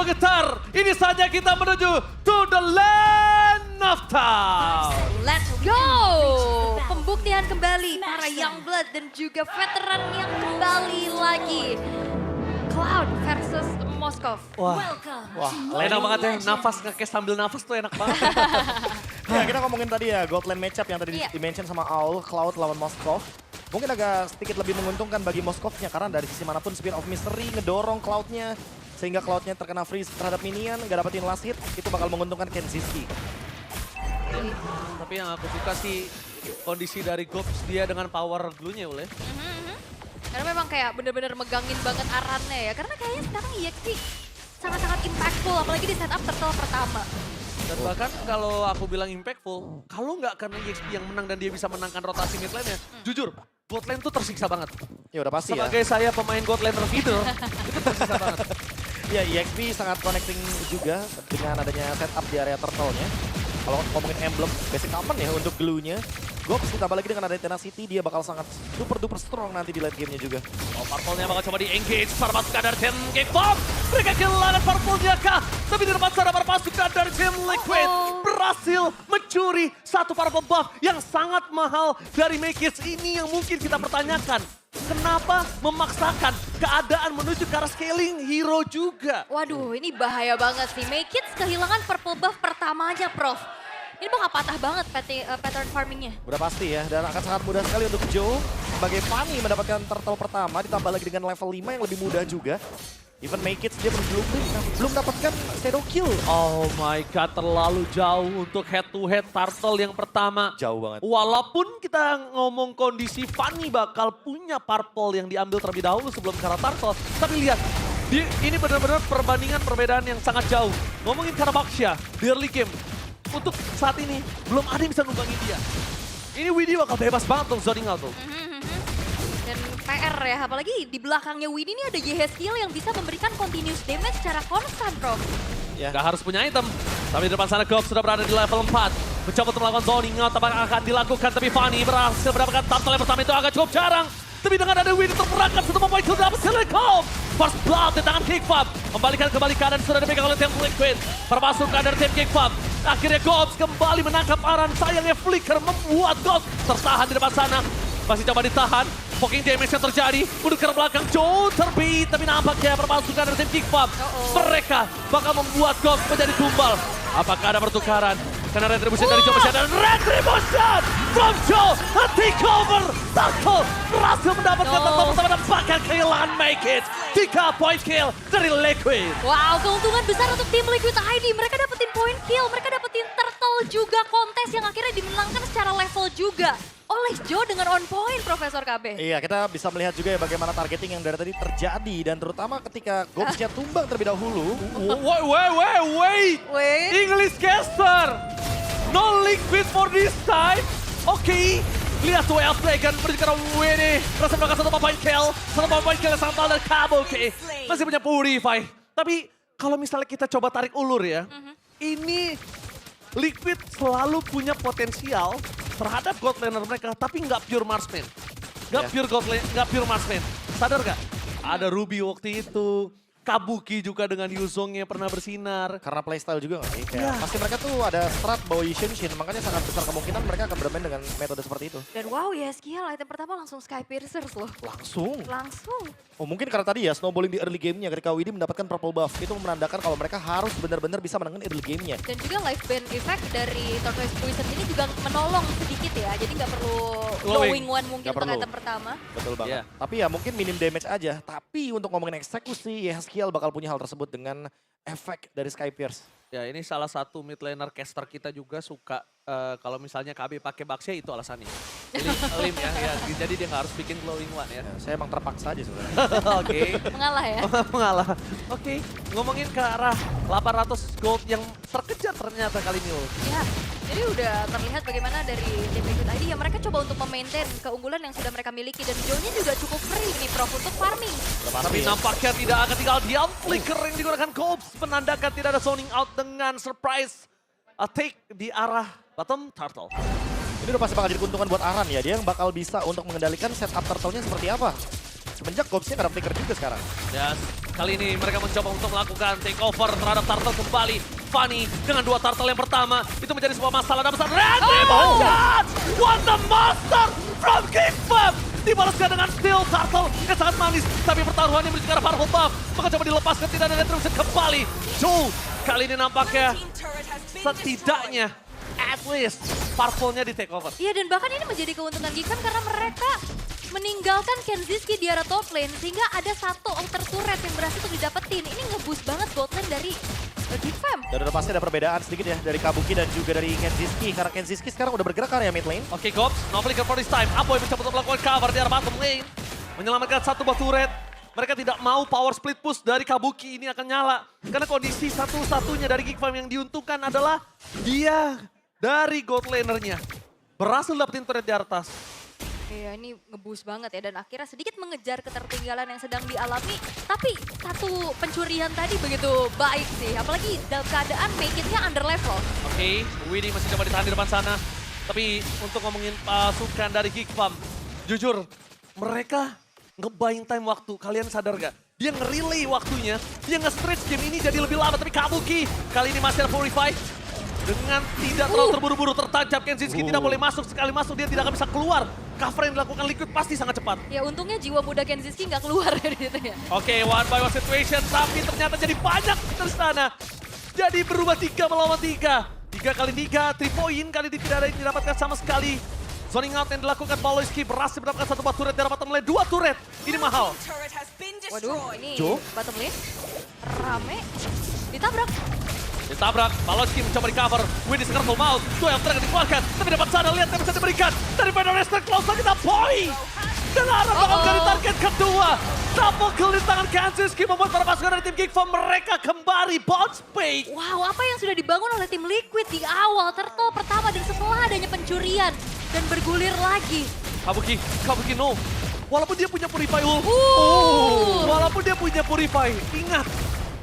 bergetar. Ini saja kita menuju to the land of town. Let's go! Pembuktian kembali para Youngblood dan juga veteran yang kembali lagi. Cloud versus Moskov. Wah, enak banget ya, nafas ngekes sambil nafas tuh enak banget. Ya, kita ngomongin tadi ya, Godland matchup yang tadi Iya. di-mention sama Owl, Cloud lawan Moskov. Mungkin agak sedikit lebih menguntungkan bagi Moskovnya karena dari sisi manapun Spin of Mystery ngedorong Cloudnya. Sehingga Cloudnya terkena freeze terhadap minion, gak dapetin last hit, itu bakal menguntungkan Kenziski. Tapi yang aku suka sih kondisi dari Gops dia dengan power glue-nya Ule. Karena memang kayak bener-bener megangin banget arannya ya. Karena kayaknya sekarang EXP sangat-sangat impactful, apalagi di setup turtle pertama. Dan bahkan kalau aku bilang impactful, kalau nggak karena EXP yang menang dan dia bisa menangkan rotasi mid lane-nya, jujur, bot lane tuh tersiksa banget. Ya udah pasti ya. Sebagai saya pemain god laner feeder, itu tersiksa banget. Ya, EXP sangat connecting juga dengan adanya setup di area turtle-nya. Kalau ngomongin emblem, basic common ya untuk glue-nya. Gops ditambah lagi dengan adanya Tenacity, dia bakal sangat super-duper strong nanti di late game-nya juga. Oh, Purple-nya bakal coba di-engage, para pasukan dari tim Geekbomb. Mereka kehilangan Purple-nya kah? Tapi di depan sana para pasukan dari tim Liquid berhasil mencuri satu Purple buff yang sangat mahal dari Maykits. Ini yang mungkin kita pertanyakan. Kenapa memaksakan keadaan menuju ke arah scaling hero juga? Waduh, ini bahaya banget sih. Maykits kehilangan purple buff pertamanya, Prof. Ini bakal patah banget pattern farmingnya. Udah pasti ya, dan akan sangat mudah sekali untuk Joe sebagai Fanny mendapatkan turtle pertama, ditambah lagi dengan level 5 yang lebih mudah juga. Even Maykits dia belum dapatkan shadow kill. Oh my god, terlalu jauh untuk head to head turtle yang pertama. Jauh banget. Walaupun kita ngomong kondisi Fanny bakal punya purple yang diambil terlebih dahulu sebelum ke arah turtle. Tapi lihat, ini benar-benar perbandingan yang sangat jauh. Ngomongin Karabaksha di early game. Untuk saat ini, belum ada yang bisa numbangin dia. Ini Widdy bakal bebas banget untuk zoning out tuh. Dan PR ya, apalagi di belakangnya Widdy ini ada Yehezkiel yang bisa memberikan continuous damage secara konstan, Prof. Ya. Gak harus punya item. Tapi di depan sana Gob sudah berada di level 4. Mencoba untuk melakukan zoning out, apakah akan dilakukan. Tapi Fanny berhasil mendapatkan turtle yang pertama itu agak cukup jarang. Tapi dengan ada Widdy terperangkap satu poin kill dapat Silicon. First blood di tangan Kickfab. Kembalikan kembali keadaan sudah dipegang oleh tim Liquid. Perpasukan dari tim Kickfab. Akhirnya Gobs kembali menangkap Aran. Sayangnya Flicker membuat Gobs tertahan di depan sana. Masih coba ditahan. Poking damage yang terjadi. Mundur ke belakang. Joe terbit. Tapi nampaknya perpasukan dari tim Kickfab. Mereka bakal membuat Gobs menjadi tumbal. Apakah ada pertukaran? Karena retribution dari Joe masih ada. Retribution from Joe. A takeover. Tackle. Berhasil mendapatkan tackle pertama dan bahkan kehilangan Maykits. 3 point kill dari Liquid. Wow, keuntungan besar untuk tim Liquid ID. Mereka dapetin point kill, mereka dapetin turtle juga kontes yang akhirnya dimenangkan secara level juga. Oleh Joe dengan on point, Profesor KB. Iya, kita bisa melihat juga ya bagaimana targeting yang dari tadi terjadi. Dan terutama ketika Gobsnya tumbang terlebih dahulu. Wait. Wait. English caster. No Liquid for this time. Oke. Lihat tuh Elf Dragon berjalan WD. Berhasil melakukan satu point kill. Satu point kill yang sangat mahal dari Cabo. Oke. Masih punya Purify. Tapi kalau misalnya kita coba tarik ulur ya. Ini Liquid selalu punya potensial terhadap god laner mereka. Tapi nggak pure marksman. Nggak pure marksman. Sadar nggak? Ada Ruby waktu itu. Kabuki juga dengan Yuzongnya pernah bersinar. Karena playstyle juga nggak sih? Kayak Iya. pasti mereka tuh ada strat bawa Yushin, makanya sangat besar kemungkinan mereka akan bermain dengan metode seperti itu. Dan wow, Yehezkiel item pertama langsung Sky Piercers loh. Langsung. Langsung. Oh mungkin karena tadi ya snowballing di early game-nya ketika Widdy mendapatkan purple buff. Itu menandakan kalau mereka harus benar-benar bisa menangkan early game-nya. Dan juga life band effect dari Tortoise Poison ini juga menolong sedikit ya. Jadi nggak perlu glowing one mungkin Nggak untuk perlu. item pertama. Betul banget. Iya. Tapi ya mungkin minim damage aja. Tapi untuk ngomongin eksekusi, Yehezkiel bakal punya hal tersebut dengan efek dari Sky Pierce. Ya ini salah satu mid laner caster kita juga suka kalau misalnya KB pakai Baksya itu alasannya. Lim ya, jadi dia nggak harus bikin glowing one ya. Ya, saya emang terpaksa aja sebenarnya. Oke. Mengalah ya. Mengalah. Oke, ngomongin ke arah 800 gold yang terkejar ternyata kali ini. Ya, jadi udah terlihat bagaimana dari tim Liquid ID ya mereka coba untuk memaintain keunggulan yang sudah mereka miliki dan Joe-nya juga cukup free nih Prof untuk farming. Tapi nampaknya tidak akan tinggal diam. Flicker yang digunakan Gobs menandakan tidak ada zoning out dengan surprise take di arah bottom turtle. Ini udah pasti bakal jadi keuntungan buat Aran ya. Dia yang bakal bisa untuk mengendalikan setup turtle-nya seperti apa. Semenjak Gobsnya nggak ada flicker juga sekarang. Ya, Kali ini mereka mencoba untuk melakukan takeover terhadap turtle kembali. Fanny dengan 2 turtle yang pertama itu menjadi sebuah masalah dan besar. Randy Bochat! What the monster from Kickbum! Dibalaskan dengan steel turtle yang sangat manis. Tapi pertaruhannya menuju ke arah Purple Buff. Maka coba dilepaskan, tidak ada retribution kembali. Joe kali ini nampaknya setidaknya at least Purple-nya di takeover. Iya, dan bahkan ini menjadi keuntungan Gixam karena mereka meninggalkan Kenziski di area top lane sehingga ada satu outer turret yang berhasil untuk didapetin. Ini nge-boost banget bot lane dari Gixam. Dan udah pasti ada perbedaan sedikit ya dari Kabuki dan juga dari Kenziski. Karena Kenziski sekarang udah bergerak ke area mid lane. Oke, Gops, no flicker for this time. Aboy mencoba untuk melakukan cover di arah bottom lane. Menyelamatkan satu buah turret. Mereka tidak mau power split push dari Kabuki ini akan nyala. Karena kondisi satu-satunya dari Geek Farm yang diuntungkan adalah dia dari gold lanernya. Berhasil dapetin turret di atas. Iya, ini nge-boost banget ya dan akhirnya sedikit mengejar ketertinggalan yang sedang dialami. Tapi satu pencurian tadi begitu baik sih, apalagi dalam keadaan make it-nya under level. Oke, Winnie masih coba ditahan di depan sana. Tapi untuk ngomongin pasukan dari Geek Farm, jujur mereka nge-buying time waktu. Kalian sadar gak? Dia nge-relay waktunya, dia nge-stretch game ini jadi lebih lama. Tapi Kabuki kali ini masih ada Purify. Dengan tidak terlalu terburu-buru tertancap, Kenziski tidak boleh masuk. Sekali masuk dia tidak akan bisa keluar. Cover yang dilakukan Liquid pasti sangat cepat. Ya untungnya jiwa muda Kenziski nggak keluar dari situ ya. Oke, one by one situation, tapi ternyata jadi banyak dari sana. Jadi berubah 3 melawan 3. 3 kali 3, 3 point kali ini tidak ada yang didapatkan sama sekali. Zoning out yang dilakukan Baloyski berhasil mendapatkan 1 buah turret dari bottom lane. 2 turret, ini mahal. Waduh, ini Jo? bottom lane rame, ditabrak. Ditabrak, Baloyski mencoba di cover. Winnie sekarang full mouth, 2 yang terakhir dikeluarkan. Tapi dapat sana, lihat yang bisa diberikan. Dari Final Restart, close lagi, Boy. Dengan arah dari target kedua. Double kill di tangan Kenziski membuat para pasukan dari tim Geek Farm mereka kembali bounce back. Wow, apa yang sudah dibangun oleh tim Liquid di awal turtle pertama dan setelah adanya pencurian dan bergulir lagi. Kabuki no. Walaupun dia punya Purify, walaupun dia punya Purify, ingat.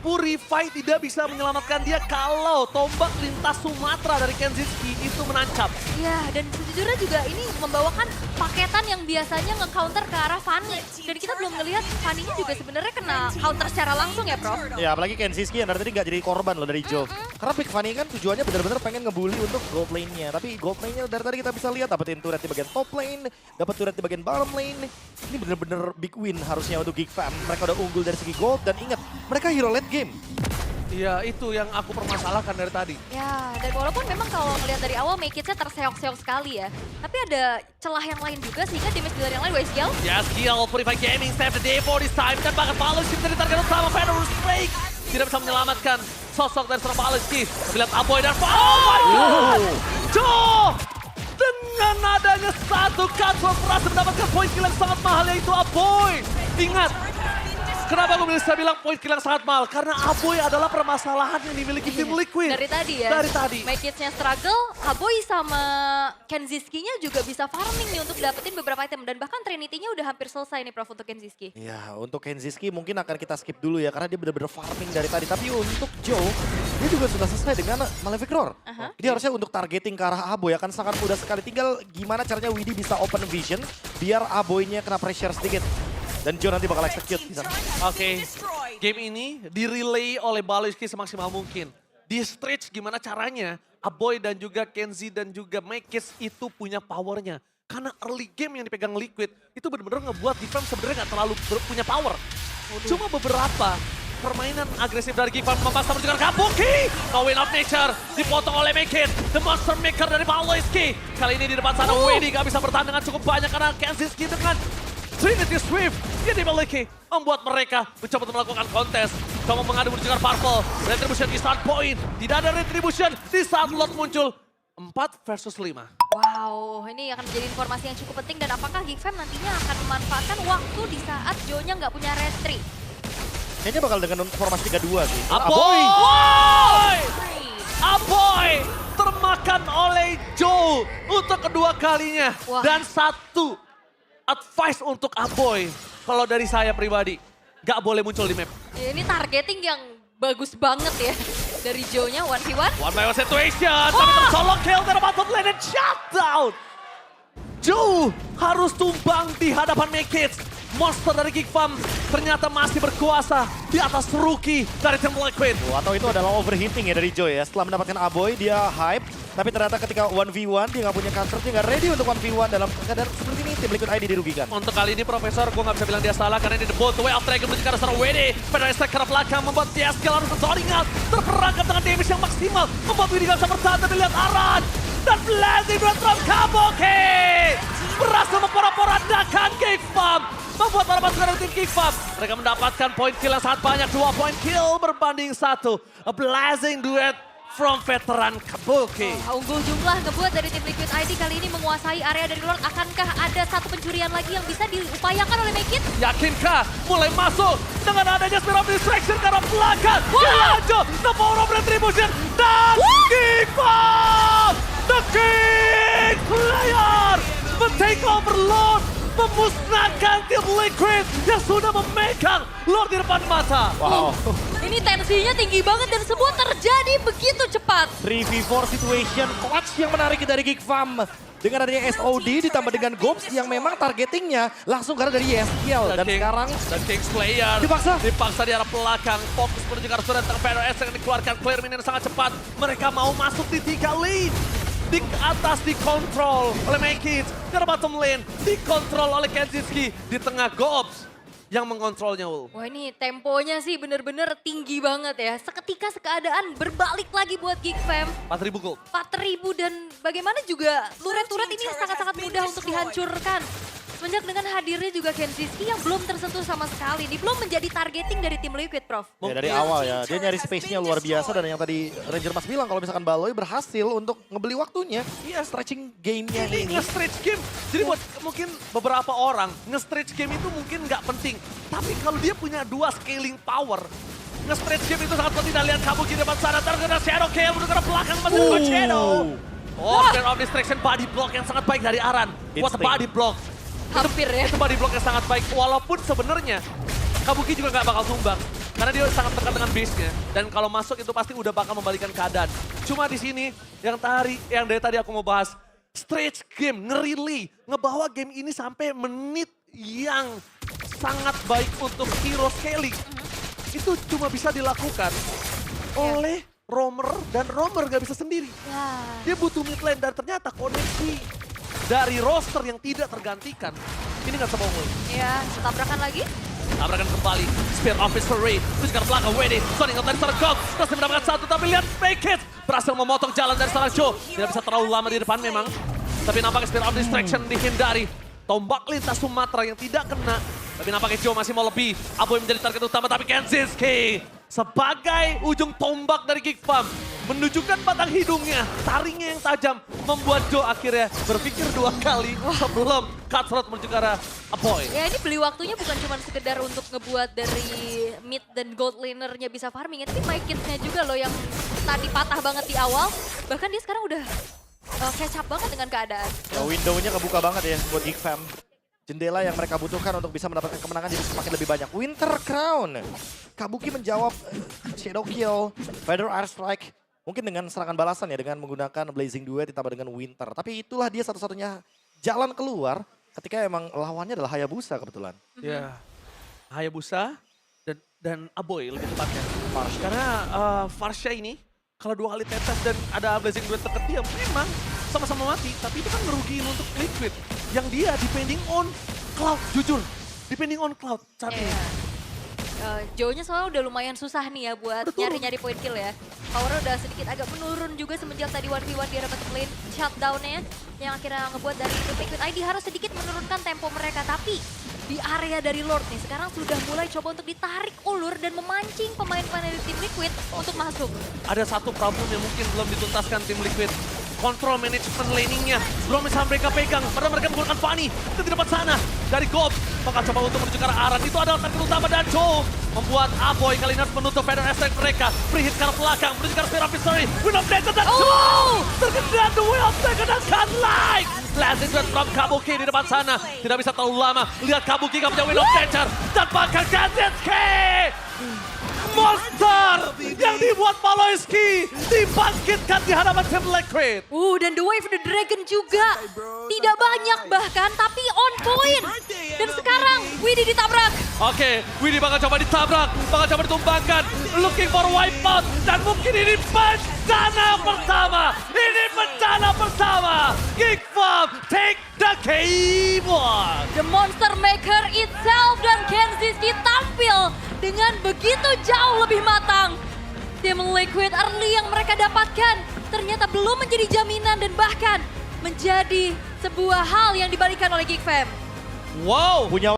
Purify tidak bisa menyelamatkan dia kalau tombak lintas Sumatera dari Kenziski itu menancap. Ya, dan sejujurnya juga ini membawakan paketan yang biasanya nge-counter ke arah Fanny. Dan kita belum ngelihat Fanny-nya juga sebenarnya kena counter secara langsung ya, Prof? Ya apalagi Kenziski yang dari tadi gak jadi korban loh dari Joe. Karena Big Fanny kan tujuannya benar-benar pengen ngebully untuk gold lane-nya. Tapi gold lane-nya dari tadi kita bisa lihat dapetin turret di bagian top lane, dapet turret di bagian bottom lane. Ini benar-benar big win harusnya untuk Geek Farm. Mereka udah unggul dari segi gold dan ingat mereka hero late game. Iya, itu yang aku permasalahkan dari tadi. Ya, dan walaupun memang kalau melihat dari awal make it-nya terseok-seok sekali ya. Tapi ada celah yang lain juga sehingga damage dealer yang lain, Waskiel. Ya, skill Purify Gaming save the day for this time. Dan bahkan Baloyski menjadi target utama Fenris Drake. Tidak bisa menyelamatkan sosok dari seorang Baloyski. Tapi lihat Aboy dan oh my god! Joe! Dengan adanya satu Cutthroat berhasil mendapatkan poin kill yang sangat mahal yaitu Aboy. Ingat, kenapa aku bisa bilang poin kill yang sangat mahal? Karena Aboy adalah permasalahan yang dimiliki tim Liquid. Dari tadi ya. Dari tadi. Make it-nya struggle, Aboy sama Kenziski-nya juga bisa farming nih untuk dapetin beberapa item. Dan bahkan Trinity-nya udah hampir selesai nih Prof untuk Kenziski. Ya untuk Kenziski mungkin akan kita skip dulu ya karena dia benar-benar farming dari tadi. Tapi untuk Joe, dia juga sudah selesai dengan Malefic Roar. Dia harusnya untuk targeting ke arah Aboy akan sangat mudah sekali. Tinggal gimana caranya Widdy bisa open vision biar Aboy-nya kena pressure sedikit. Dan Joe nanti bakal execute di sana. Oke, game ini di-relay oleh Baloyski semaksimal mungkin. Di stretch gimana caranya Aboy dan juga Kenzie dan juga Mekis itu punya powernya. Karena early game yang dipegang Liquid itu benar-benar ngebuat defense sebenarnya nggak terlalu punya power. Cuma beberapa permainan agresif dari Geek Farm memaksa menuju ke Kabuki. Win of Nature dipotong oleh Mekis. The Monster Maker dari Baloyski. Kali ini di depan sana Winnie gak bisa bertahan dengan cukup banyak karena Kenziski dengan Trinity Swift yang dimiliki membuat mereka mencoba untuk melakukan kontes. Coba mengadu menuju ke Purple. Retribution di start point. Tidak ada retribution di saat lot muncul. 4 versus 5. Wow, ini akan menjadi informasi yang cukup penting. Dan apakah Geek Farm nantinya akan memanfaatkan waktu di saat Joe-nya nggak punya retri? Kayaknya bakal dengan formasi 3-2 sih. Aboy! Aboy! Termakan oleh Joe untuk kedua kalinya. Wah. Dan satu advice untuk Aboy, kalau dari saya pribadi, gak boleh muncul di map. Ya, ini targeting yang bagus banget ya. Dari Joe-nya 1v1. One by one situation, tapi tercolok kill dari bottom lane dan shutdown. Joe harus tumbang di hadapan Mekits. monster dari Geek Farm ternyata masih berkuasa di atas rookie dari tim Liquid. Atau itu adalah overheating ya dari Joy ya. Setelah mendapatkan Aboy, dia hype. Tapi ternyata ketika 1v1, dia nggak punya counter, dia nggak ready untuk 1v1 dalam keadaan seperti ini. Tim Liquid ID dirugikan. Untuk kali ini Profesor, gue nggak bisa bilang dia salah karena ini the both way of Dragon menuju ke arah seorang WD. Federer Strike ke arah belakang membuat dia skill harus zoning out. Terperangkap dengan damage yang maksimal. Membuat Widdy nggak bisa bertahan, tapi lihat Aran. Dan blazing Red from Kabuki. Berhasil memporak-porandakan Geek Farm. Membuat para pasukan dari tim Geek Farm. Mereka mendapatkan poin kill yang sangat banyak. 2 poin kill berbanding 1. A blazing duet from veteran Kabuki. Unggul jumlah ngebuat dari tim Liquid ID kali ini menguasai area dari Lord. Akankah ada satu pencurian lagi yang bisa diupayakan oleh Make It? Yakinkah mulai masuk dengan adanya Spear of Distraction ke arah belakang. Lanjut, the power of retribution. Dan Geek Farm, the King Player, men-take over Lord. Memusnahkan tim Liquid yang sudah memegang Lord di depan mata. Wow. Ini tensinya tinggi banget dan semua terjadi begitu cepat. 3v4 situation clutch yang menarik dari Geek Farm. Dengan adanya SOD ditambah dengan Gobs yang memang targetingnya langsung karena dari YSKL. Dan sekarang The King's Player dipaksa di arah belakang. Fokus menuju ke arah surat Federer yang dikeluarkan. Clear minion sangat cepat. Mereka mau masuk di 3 lane. Di atas dikontrol oleh Make It. Ke bottom lane dikontrol oleh Kenziski. Di tengah Gobs yang mengontrolnya, Ul. Wah ini temponya sih bener-bener tinggi banget ya. Seketika keadaan berbalik lagi buat Geek Fam. 4.000 gold. 4.000 dan bagaimana juga turret-turret ini sangat-sangat mudah untuk dihancurkan. Semenjak dengan hadirnya juga Kenziski yang belum tersentuh sama sekali. Dia belum menjadi targeting dari tim Liquid, Prof. ya dari awal ya, dia nyari space-nya luar biasa. Dan yang tadi Ranger Mas bilang kalau misalkan Baloy berhasil untuk ngebeli waktunya. Iya, stretching game-nya ini. Nge-stretch game. Jadi buat mungkin beberapa orang, nge-stretch game itu mungkin nggak penting. Tapi kalau dia punya 2 scaling power, nge-stretch game itu sangat penting. Dan lihat Kabuki di depan sana, terkena Shadow Kill, menuju ke belakang masih dengan Shadow. Oh, Spear of Distraction body block yang sangat baik dari Aran. What a body block. Hampir ya. Itu body block yang sangat baik. Walaupun sebenarnya Kabuki juga nggak bakal tumbang. Karena dia sangat dekat dengan base-nya. Dan kalau masuk itu pasti udah bakal membalikan keadaan. Cuma di sini yang dari tadi aku mau bahas. Stretch game, nge-relay. Ngebawa game ini sampai menit yang sangat baik untuk hero scaling. Itu cuma bisa dilakukan oleh Roamer. Dan Roamer nggak bisa sendiri. Ya. Dia butuh mid lane dan ternyata koneksi dari roster yang tidak tergantikan. Ini nggak sebohong. Ya, tabrakan lagi. Tabrakan kembali. Spear of History. Terus ke belakang WD. Sonic dari seorang Gog. Terus mendapatkan 1 tapi lihat Make It. Berhasil memotong jalan dari seorang Joe. Tidak bisa terlalu lama di depan memang. Tapi nampaknya Spear of Distraction dihindari. Tombak lintas Sumatera yang tidak kena. Tapi nampaknya Joe masih mau lebih. Aboy menjadi target utama tapi Kenziski sebagai ujung tombak dari Geek Farm menunjukkan batang hidungnya, taringnya yang tajam, membuat Joe akhirnya berpikir 2 kali sebelum cutthroat menuju ke arah Aboy. Ya ini beli waktunya bukan cuma sekedar untuk ngebuat dari mid dan gold lanernya bisa farming. Tapi My Kids-nya juga loh yang tadi patah banget di awal. Bahkan dia sekarang udah catch up banget dengan keadaan. Ya, window-nya kebuka banget ya buat Geek Fam. Jendela yang mereka butuhkan untuk bisa mendapatkan kemenangan jadi semakin lebih banyak. Winter Crown. Kabuki menjawab Shadow Kill, Feather Air Strike. Mungkin dengan serangan balasan ya dengan menggunakan Blazing Duet ditambah dengan Winter. Tapi itulah dia satu-satunya jalan keluar ketika emang lawannya adalah Hayabusa kebetulan. Ya, Hayabusa dan Aboy lebih tepatnya. Karena Farsha ini kalau 2 kali tetes dan ada Blazing Duet deket dia memang sama-sama mati. Tapi itu kan ngerugiin untuk Liquid. Yang dia depending on Cloud, jujur. Depending on Cloud saat ini. Joe-nya soalnya udah lumayan susah nih ya buat nyari-nyari point kill ya. Powernya udah sedikit agak menurun juga semenjak tadi 1v1 di bottom lane shutdown-nya. Yang akhirnya ngebuat dari Liquid ID harus sedikit menurunkan tempo mereka. Tapi di area dari Lord nih sekarang sudah mulai coba untuk ditarik ulur dan memancing pemain-pemain dari tim Liquid untuk masuk. Ada satu problem yang mungkin belum dituntaskan tim Liquid. Kontrol manajemen laningnya belum bisa mereka pegang. Padahal mereka menggunakan Fanny ke depan sana. Dari Gob bakal coba untuk menuju ke arah Aran. Itu adalah target utama dan Joe membuat Aboy kali ini harus menutup Feather Attack mereka. Free hit ke arah belakang menuju ke arah Spear of History. Wind of Danger dan Joe terkena the Wind of Danger dan Godlike. Blasting Duet from Kabuki di depan sana. Tidak bisa terlalu lama. Lihat Kabuki gak punya Wind of Danger. Dan bakal Kenziski. Monster yang dibuat Maloyski dibangkitkan di hadapan tim Liquid. Dan The Wave the Dragon juga. Tidak banyak bahkan, tapi on point. Dan sekarang Widdy Oke, Winnie bakal coba ditabrak, bakal coba ditumbangkan, looking for wipeout, dan mungkin ini bencana pertama. Ini bencana pertama. Geek Farm take the keyboard. The Monster Maker itself dan Kenziski tampil dengan begitu jauh lebih matang. Tim Liquid early yang mereka dapatkan ternyata belum menjadi jaminan dan bahkan menjadi sebuah hal yang diberikan oleh Geek Fam. Wow. Punya